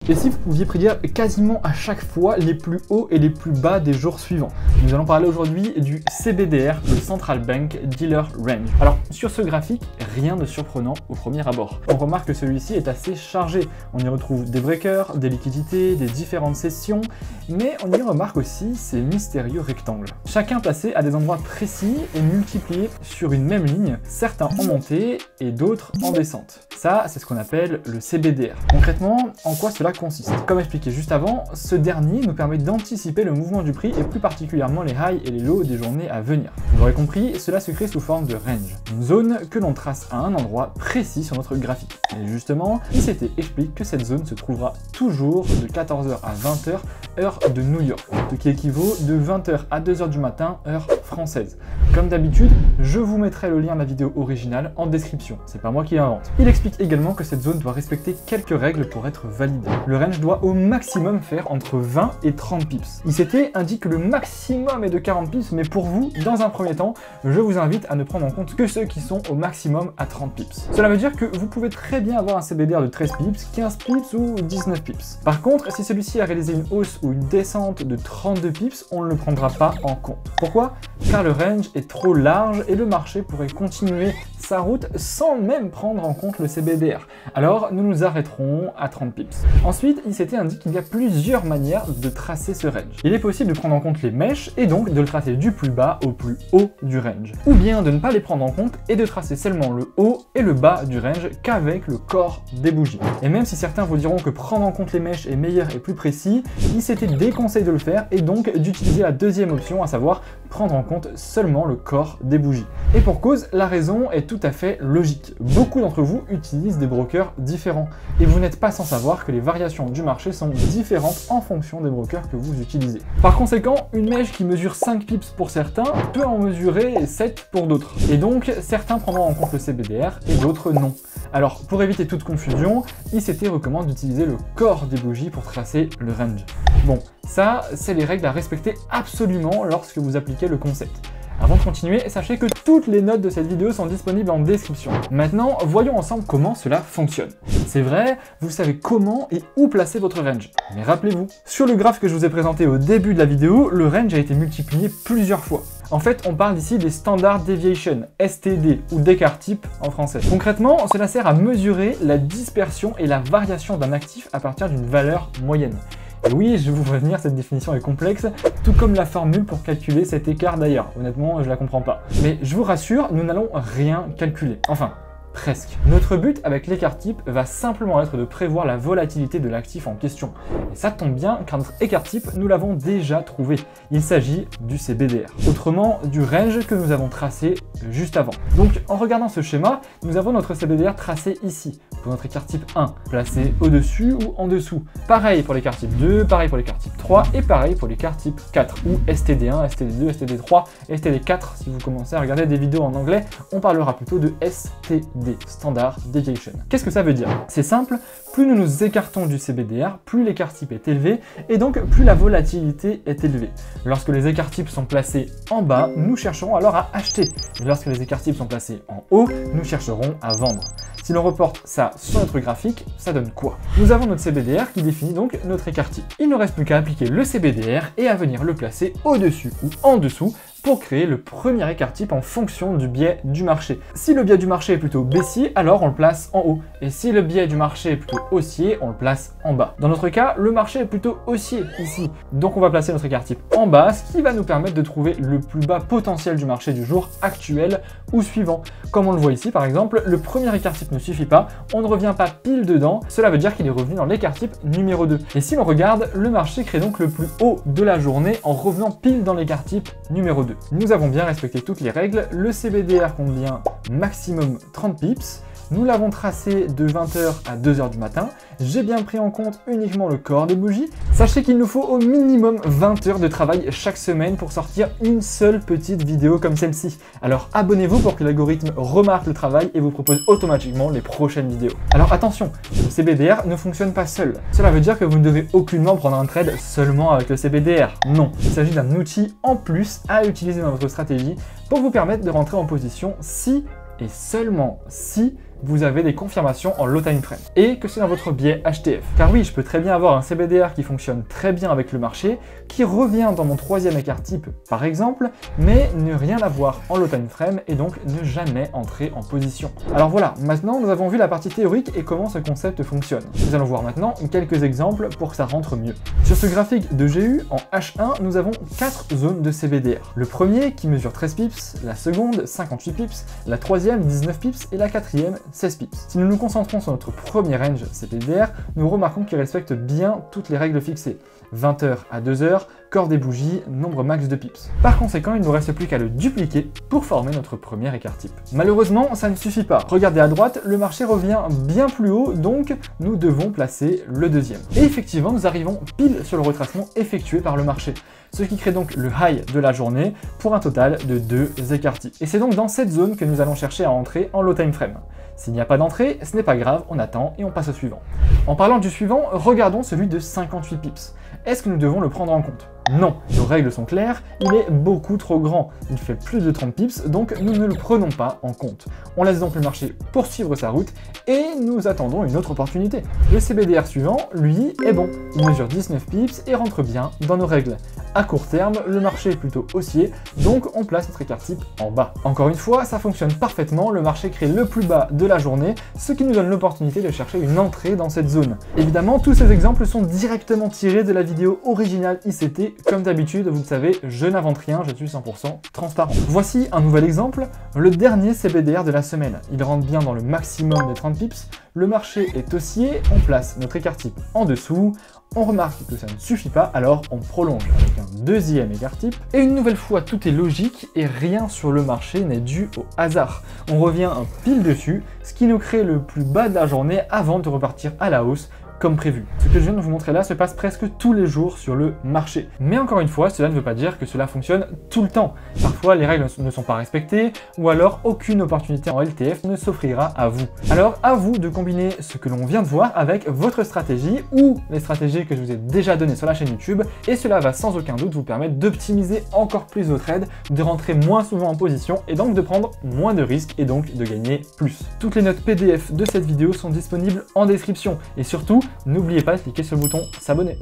Et si vous pouviez prédire quasiment à chaque fois les plus hauts et les plus bas des jours suivants? Nous allons parler aujourd'hui du CBDR, le Central Bank Dealer Range. Alors sur ce graphique, rien de surprenant au premier abord. On remarque que celui-ci est assez chargé. On y retrouve des breakers, des liquidités, des différentes sessions, mais on y remarque aussi ces mystérieux rectangles. Chacun placé à des endroits précis et multiplié sur une même ligne, certains en montée et d'autres en descente. Ça, c'est ce qu'on appelle le CBDR. Concrètement, en quoi cela consiste? Comme expliqué juste avant, ce dernier nous permet d'anticiper le mouvement du prix et plus particulièrement les highs et les lows des journées à venir. Vous l'aurez compris, cela se crée sous forme de range, une zone que l'on trace à un endroit précis sur notre graphique. Et justement, ICT explique que cette zone se trouvera toujours de 14h à 20h, heure de New York, ce qui équivaut de 20h à 2h du matin, heure française. Comme d'habitude, je vous mettrai le lien de la vidéo originale en description, c'est pas moi qui l'invente. Il explique également que cette zone doit respecter quelques règles pour être valide. Le range doit au maximum faire entre 20 et 30 pips. ICT indique que le maximum est de 40 pips, mais pour vous, dans un premier temps, je vous invite à ne prendre en compte que ceux qui sont au maximum à 30 pips. Cela veut dire que vous pouvez très bien avoir un CBDR de 13 pips, 15 pips ou 19 pips. Par contre, si celui-ci a réalisé une hausse ou une descente de 32 pips, on ne le prendra pas en compte. Pourquoi? Car le range est trop large et le marché pourrait continuer sa route sans même prendre en compte le CBDR. Alors, nous nous arrêterons à 30 pips. Ensuite, ICT indique qu'il y a plusieurs manières de tracer ce range. Il est possible de prendre en compte les mèches et donc de le tracer du plus bas au plus haut du range. Ou bien de ne pas les prendre en compte et de tracer seulement le haut et le bas du range qu'avec le corps des bougies. Et même si certains vous diront que prendre en compte les mèches est meilleur et plus précis, ICT déconseille de le faire et donc d'utiliser la deuxième option, à savoir prendre en compte seulement le corps des bougies. Et pour cause, la raison est tout à fait logique. Beaucoup d'entre vous utilisent des brokers différents et vous n'êtes pas sans savoir que les variations du marché sont différentes en fonction des brokers que vous utilisez. Par conséquent, une mèche qui mesure 5 pips pour certains peut en mesurer 7 pour d'autres. Et donc, certains prendront en compte le CBDR et d'autres non. Alors, pour éviter toute confusion, ICT recommande d'utiliser le corps des bougies pour tracer le range. Bon, ça, c'est les règles à respecter absolument lorsque vous appliquez le concept. Avant de continuer, sachez que toutes les notes de cette vidéo sont disponibles en description. Maintenant, voyons ensemble comment cela fonctionne. C'est vrai, vous savez comment et où placer votre range. Mais rappelez-vous, sur le graphe que je vous ai présenté au début de la vidéo, le range a été multiplié plusieurs fois. En fait, on parle ici des Standard Deviation, STD, ou d'écart type en français. Concrètement, cela sert à mesurer la dispersion et la variation d'un actif à partir d'une valeur moyenne. Et oui, je vous prévenir, cette définition est complexe, tout comme la formule pour calculer cet écart d'ailleurs. Honnêtement, je la comprends pas. Mais je vous rassure, nous n'allons rien calculer. Enfin, presque. Notre but avec l'écart type va simplement être de prévoir la volatilité de l'actif en question. Et ça tombe bien car notre écart type, nous l'avons déjà trouvé. Il s'agit du CBDR. Autrement, du range que nous avons tracé juste avant. Donc en regardant ce schéma, nous avons notre CBDR tracé ici, pour notre écart type 1, placé au-dessus ou en dessous. Pareil pour l'écart type 2, pareil pour l'écart type 3 et pareil pour l'écart type 4, ou STD1, STD2, STD3, STD4. Si vous commencez à regarder des vidéos en anglais, on parlera plutôt de STD, Standard Deviation. Qu'est-ce que ça veut dire? C'est simple, plus nous nous écartons du CBDR, plus l'écart type est élevé et donc plus la volatilité est élevée. Lorsque les écarts types sont placés en bas, nous chercherons alors à acheter. Et lorsque les écarts types sont placés en haut, nous chercherons à vendre. Si l'on reporte ça sur notre graphique, ça donne quoi? Nous avons notre CBDR qui définit donc notre écart type. Il ne reste plus qu'à appliquer le CBDR et à venir le placer au-dessus ou en dessous pour créer le premier écart type en fonction du biais du marché. Si le biais du marché est plutôt baissier, alors on le place en haut. Et si le biais du marché est plutôt haussier, on le place en bas. Dans notre cas, le marché est plutôt haussier ici. Donc on va placer notre écart type en bas, ce qui va nous permettre de trouver le plus bas potentiel du marché du jour actuel ou suivant. Comme on le voit ici par exemple, le premier écart type ne suffit pas, on ne revient pas pile dedans, cela veut dire qu'il est revenu dans l'écart type numéro 2. Et si l'on regarde, le marché crée donc le plus haut de la journée en revenant pile dans l'écart type numéro 2. Nous avons bien respecté toutes les règles, le CBDR compte bien maximum 30 pips, nous l'avons tracé de 20h à 2h du matin, j'ai bien pris en compte uniquement le corps des bougies. Sachez qu'il nous faut au minimum 20 heures de travail chaque semaine pour sortir une seule petite vidéo comme celle-ci. Alors abonnez-vous pour que l'algorithme remarque le travail et vous propose automatiquement les prochaines vidéos. Alors attention, le CBDR ne fonctionne pas seul. Cela veut dire que vous ne devez aucunement prendre un trade seulement avec le CBDR. Non, il s'agit d'un outil en plus à utiliser dans votre stratégie pour vous permettre de rentrer en position si et seulement si vous avez des confirmations en low time frame et que c'est dans votre biais HTF. Car oui, je peux très bien avoir un CBDR qui fonctionne très bien avec le marché, qui revient dans mon troisième écart type par exemple, mais ne rien avoir en low time frame et donc ne jamais entrer en position. Alors voilà, maintenant nous avons vu la partie théorique et comment ce concept fonctionne. Nous allons voir maintenant quelques exemples pour que ça rentre mieux. Sur ce graphique de GU, en H1, nous avons 4 zones de CBDR. Le premier qui mesure 13 pips, la seconde 58 pips, la troisième 19 pips et la quatrième 16 pips. Si nous nous concentrons sur notre premier range CBDR, nous remarquons qu'il respecte bien toutes les règles fixées. 20h à 2h, corps des bougies, nombre max de pips. Par conséquent, il ne nous reste plus qu'à le dupliquer pour former notre premier écart type. Malheureusement, ça ne suffit pas. Regardez à droite, le marché revient bien plus haut, donc nous devons placer le deuxième. Et effectivement, nous arrivons pile sur le retracement effectué par le marché, ce qui crée donc le high de la journée pour un total de 2 écarts types. Et c'est donc dans cette zone que nous allons chercher à entrer en low time frame. S'il n'y a pas d'entrée, ce n'est pas grave, on attend et on passe au suivant. En parlant du suivant, regardons celui de 58 pips. Est-ce que nous devons le prendre en compte? Non, nos règles sont claires, il est beaucoup trop grand. Il fait plus de 30 pips, donc nous ne le prenons pas en compte. On laisse donc le marché poursuivre sa route et nous attendons une autre opportunité. Le CBDR suivant, lui, est bon. Il mesure 19 pips et rentre bien dans nos règles. À court terme, le marché est plutôt haussier, donc on place notre écart type en bas. Encore une fois, ça fonctionne parfaitement, le marché crée le plus bas de la journée, ce qui nous donne l'opportunité de chercher une entrée dans cette zone. Évidemment, tous ces exemples sont directement tirés de la vidéo originale ICT. Comme d'habitude, vous le savez, je n'invente rien, je suis 100% transparent. Voici un nouvel exemple, le dernier CBDR de la semaine. Il rentre bien dans le maximum des 30 pips, le marché est haussier, on place notre écart type en dessous, on remarque que ça ne suffit pas, alors on prolonge avec un deuxième écart type. Et une nouvelle fois, tout est logique et rien sur le marché n'est dû au hasard. On revient un pile dessus, ce qui nous crée le plus bas de la journée avant de repartir à la hausse, comme prévu. Ce que je viens de vous montrer là se passe presque tous les jours sur le marché. Mais encore une fois, cela ne veut pas dire que cela fonctionne tout le temps. Parfois, les règles ne sont pas respectées ou alors aucune opportunité en LTF ne s'offrira à vous. Alors, à vous de combiner ce que l'on vient de voir avec votre stratégie ou les stratégies que je vous ai déjà données sur la chaîne YouTube et cela va sans aucun doute vous permettre d'optimiser encore plus vos trades, de rentrer moins souvent en position et donc de prendre moins de risques et donc de gagner plus. Toutes les notes PDF de cette vidéo sont disponibles en description et surtout, n'oubliez pas de cliquer sur le bouton s'abonner.